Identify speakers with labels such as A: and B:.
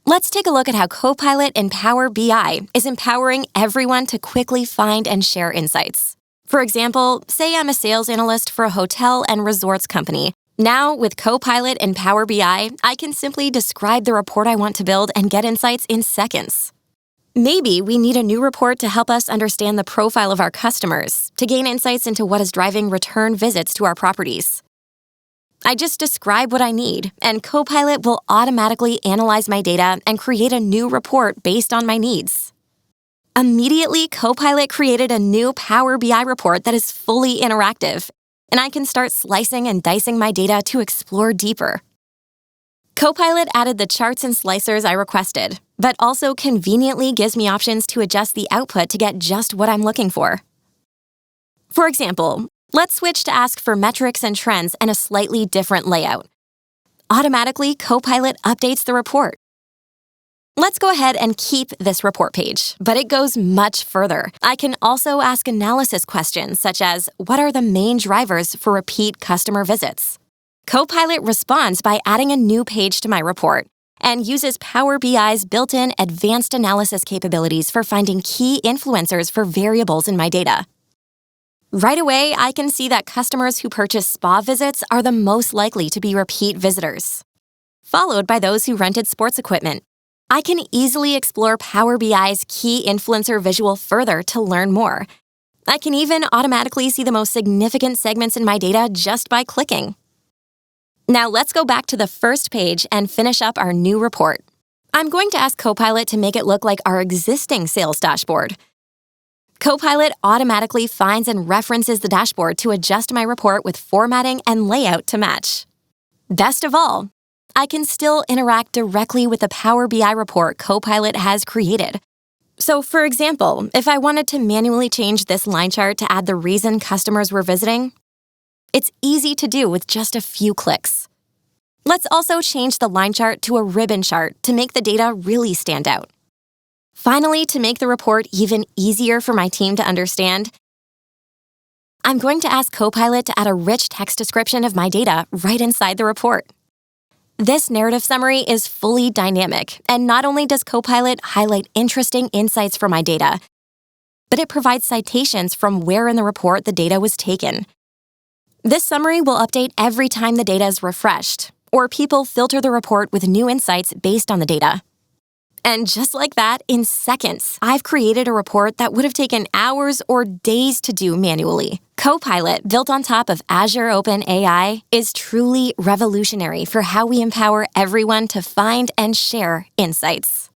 A: Let's take a look at how Copilot in Power BI is empowering everyone to quickly find and share insights. For example, say I'm a sales analyst for a hotel and resorts company. Now, with Copilot in Power BI, I can simply describe the report I want to build and get insights in seconds. Maybe we need a new report to help us understand the profile of our customers, to gain insights into what is driving return visits to our properties. I just describe what I need, and Copilot will automatically analyze my data and create a new report based on my needs. Immediately, Copilot created a new Power BI report that is fully interactive, and I can start slicing and dicing my data to explore deeper. Copilot added the charts and slicers I requested, but also conveniently gives me options to adjust the output to get just what I'm looking for. For example, let's switch to ask for metrics and trends and a slightly different layout. Automatically, Copilot updates the report. Let's go ahead and keep this report page, but it goes much further. I can also ask analysis questions such as, what are the main drivers for repeat customer visits? Copilot responds by adding a new page to my report and uses Power BI's built-in advanced analysis capabilities for finding key influencers for variables in my data. Right away, I can see that customers who purchase spa visits are the most likely to be repeat visitors, followed by those who rented sports equipment. I can easily explore Power BI's key influencer visual further to learn more. I can even automatically see the most significant segments in my data just by clicking. Now let's go back to the first page and finish up our new report. I'm going to ask Copilot to make it look like our existing sales dashboard. Copilot automatically finds and references the dashboard to adjust my report with formatting and layout to match. Best of all, I can still interact directly with the Power BI report Copilot has created. So, for example, if I wanted to manually change this line chart to add the reason customers were visiting, it's easy to do with just a few clicks. Let's also change the line chart to a ribbon chart to make the data really stand out. Finally, to make the report even easier for my team to understand, I'm going to ask Copilot to add a rich text description of my data right inside the report. This narrative summary is fully dynamic, and not only does Copilot highlight interesting insights from my data, but it provides citations from where in the report the data was taken. This summary will update every time the data is refreshed, or people filter the report with new insights based on the data. And just like that, in seconds, I've created a report that would have taken hours or days to do manually. Copilot, built on top of Azure OpenAI, is truly revolutionary for how we empower everyone to find and share insights.